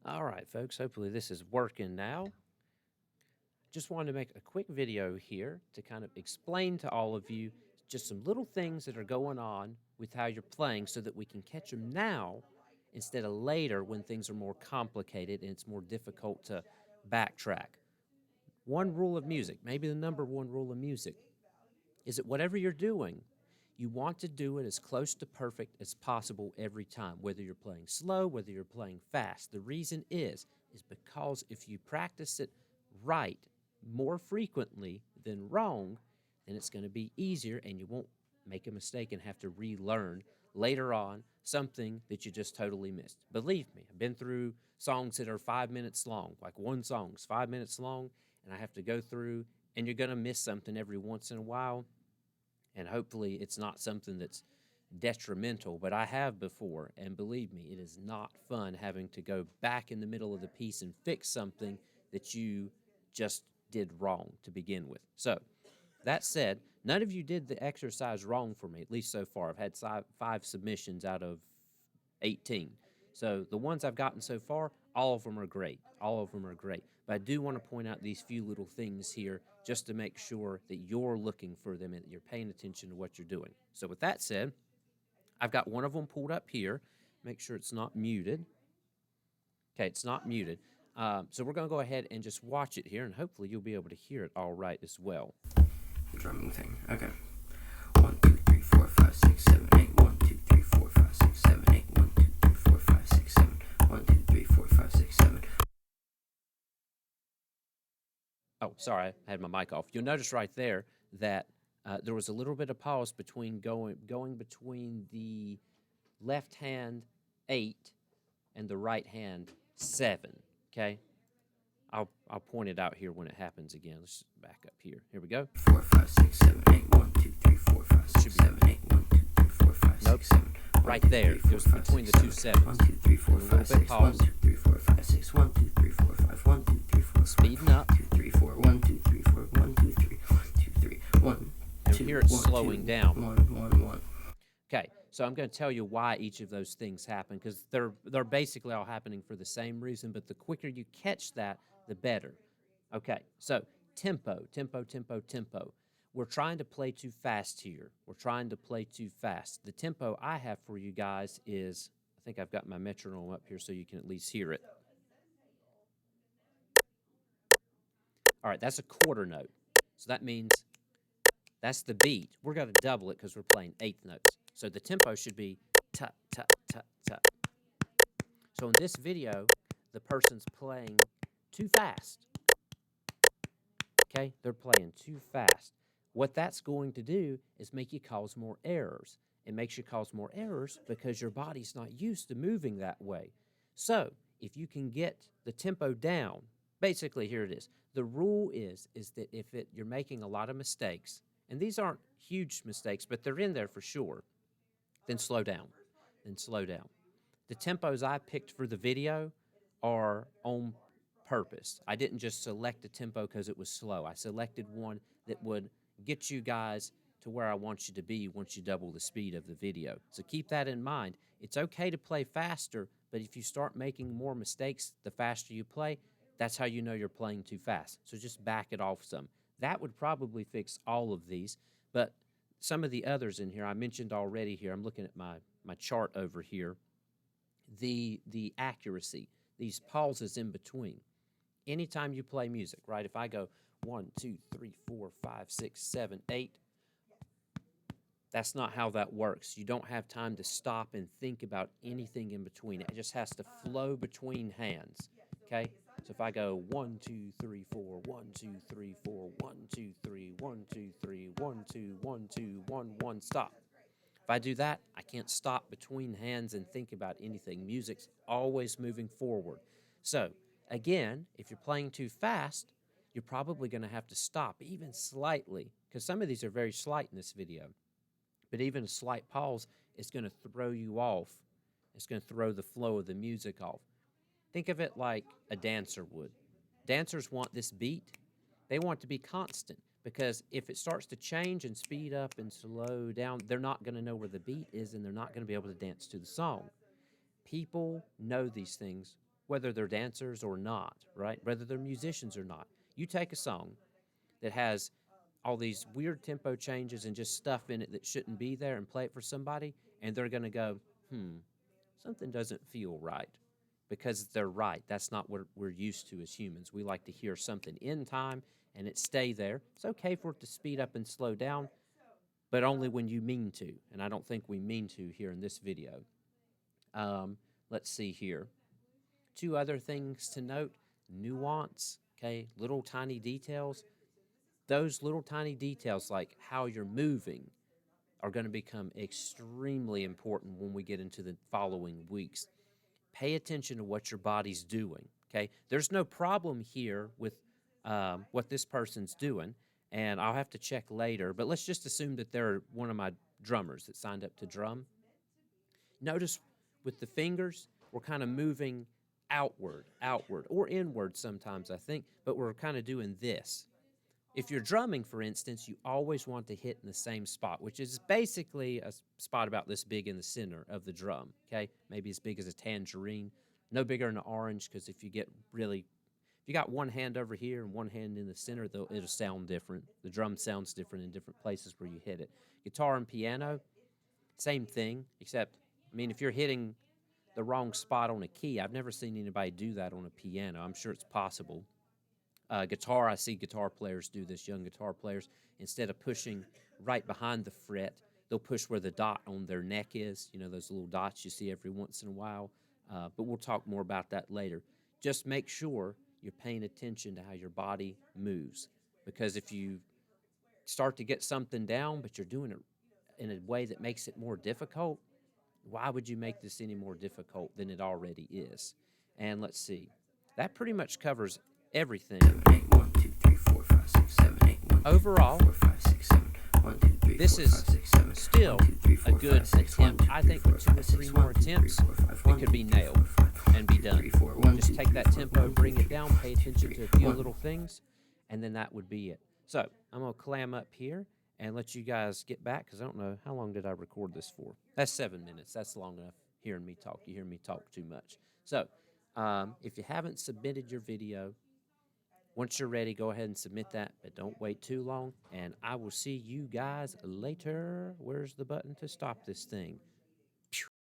All right, folks, hopefully this is working now. Just wanted to make a quick video here to kind of explain to all of you just some little things that are going on with how you're playing so that we can catch them now instead of later when things are more complicated and it's more difficult to backtrack. One rule of music, maybe the number one rule of music, is that whatever you're doing, you want to do it as close to perfect as possible every time, whether you're playing slow, whether you're playing fast. The reason is because if you practice it right more frequently than wrong, then it's going to be easier and you won't make a mistake and have to relearn later on something that you just totally missed. Believe me, I've been through songs that are 5 minutes long, like one song's 5 minutes long, and I have to go through, and you're going to miss something every once in a while, and hopefully it's not something that's detrimental, but I have before, and believe me, it is not fun having to go back in the middle of the piece and fix something that you just did wrong to begin with. So, that said, none of you did the exercise wrong for me, at least so far. I've had five submissions out of 18. So the ones I've gotten so far, all of them are great. All of them are great. But I do want to point out these few little things here just to make sure that you're looking for them and that you're paying attention to what you're doing. So with that said, I've got one of them pulled up here. Make sure it's not muted. Okay, it's not muted. So we're going to go ahead and just watch it here, and hopefully you'll be able to hear it all right as well. Drumming thing. Okay. 1, 2, 3, 4, 5, 6, 7, 8. 1, 2, 3, 4, 5, 6, 7, 8. 1, 2, 3, 4, 5, 6, 7. 1, 2, 3, 4, 5, 6, 7. Oh, sorry, I had my mic off. You'll notice right there that there was a little bit of pause between going between the left hand 8 and the right hand 7. Okay, I'll point it out here when it happens again. Let's back up here. Here we go. 4, 5, 6, 7, 8. 1, 2, 3, 4, 5, 6, 7, 8. 1, 2, 3, 4, 5, 6, 7. Right there. It was between the two sevens. 1, 2, 3, 4, 5, 6. 1, 2, 3, 4, 5, 6. 1, 2, 3, 4, 5. 1, 2, 3, 4, 5. Speeding up. 2, 3, 4. 1, 2, 3, 4. 1, 2, 3. 1, 2, 3. 1, And 2, here it's 1, slowing 2, down. 1, 1, 1. Okay, so I'm going to tell you why each of those things happen because they're basically all happening for the same reason, but the quicker you catch that, the better. Okay, so tempo, tempo, tempo, tempo. We're trying to play too fast here. We're trying to play too fast. The tempo I have for you guys is, I think I've got my metronome up here so you can at least hear it. All right, that's a quarter note. So that means that's the beat. We're going to double it because we're playing eighth notes. So the tempo should be tut, tut, tut, tut. So in this video, the person's playing too fast. Okay, they're playing too fast. What that's going to do is make you cause more errors. It makes you cause more errors because your body's not used to moving that way. So if you can get the tempo down, basically here it is. The rule is that if you're making a lot of mistakes, and these aren't huge mistakes, but they're in there for sure, then slow down. Then slow down. The tempos I picked for the video are on purpose. I didn't just select a tempo because it was slow. I selected one that would get you guys to where I want you to be once you double the speed of the video. So keep that in mind. It's okay to play faster, but if you start making more mistakes the faster you play, that's how you know you're playing too fast. So just back it off some. That would probably fix all of these, but some of the others in here, I mentioned already here, I'm looking at my chart over here, the accuracy, these pauses in between. Anytime you play music, right, if I go 1, 2, 3, 4, 5, 6, 7, 8, that's not how that works. You don't have time to stop and think about anything in between. It just has to flow between hands, okay? So if I go 1, 2, 3, 4, 1, 2, 3, 4, 1, 2, 3, 1, 2, 3, 1, 2, 1, 2, 1, 1, stop. If I do that, I can't stop between hands and think about anything. Music's always moving forward. So, again, if you're playing too fast, you're probably going to have to stop, even slightly, because some of these are very slight in this video. But even a slight pause is going to throw you off. It's going to throw the flow of the music off. Think of it like a dancer would. Dancers want this beat. They want it to be constant because if it starts to change and speed up and slow down, they're not going to know where the beat is and they're not going to be able to dance to the song. People know these things whether they're dancers or not, right? Whether they're musicians or not. You take a song that has all these weird tempo changes and just stuff in it that shouldn't be there and play it for somebody, and they're going to go, something doesn't feel right, because they're right. That's not what we're used to as humans. We like to hear something in time and it stay there. It's okay for it to speed up and slow down, but only when you mean to, and I don't think we mean to here in this video. Let's see here. 2 other things to note: nuance, okay, little tiny details. Those little tiny details, like how you're moving, are going to become extremely important when we get into the following weeks. Pay attention to what your body's doing, okay? There's no problem here with what this person's doing, and I'll have to check later, but let's just assume that they're one of my drummers that signed up to drum. Notice with the fingers, we're kind of moving outward, or inward sometimes, I think, but we're kind of doing this. If you're drumming, for instance, you always want to hit in the same spot, which is basically a spot about this big in the center of the drum, okay? Maybe as big as a tangerine, no bigger than an orange, because if you got one hand over here and one hand in the center, it'll sound different. The drum sounds different in different places where you hit it. Guitar and piano, same thing, except, if you're hitting the wrong spot on a key, I've never seen anybody do that on a piano. I'm sure it's possible. Guitar, I see guitar players do this, young guitar players. Instead of pushing right behind the fret, they'll push where the dot on their neck is, those little dots you see every once in a while. But we'll talk more about that later. Just make sure you're paying attention to how your body moves, because if you start to get something down, but you're doing it in a way that makes it more difficult, why would you make this any more difficult than it already is? And let's see. That pretty much covers everything. 7, 8, 1, 2, 3, 4, 5, 6, 7, 8, 1, 2, Overall, 3, 4, 5, 6, 7, 1, 2, 3, this 4, is 5, 6, 7, still 1, 2, 3, 4, a good 5, 6, attempt. 1, 2, I 3, think 4, with 2 or 5, 6, 3 more 1, 2, 3, attempts, 4, 5, it 1, could be 2, 3, nailed 4, 5, and be 1, 2, done. 3, 4, 1, Just 2, take 3, that 4, tempo, 1, 2, bring 3, it down, 4, pay 1, 2, attention 3, to a few 1. little things, and then that would be it. So I'm going to clam up here and let you guys get back, because I don't know, how long did I record this for? That's 7 minutes. That's long enough hearing me talk. You hear me talk too much. So if you haven't submitted your video, once you're ready, go ahead and submit that, but don't wait too long, and I will see you guys later. Where's the button to stop this thing?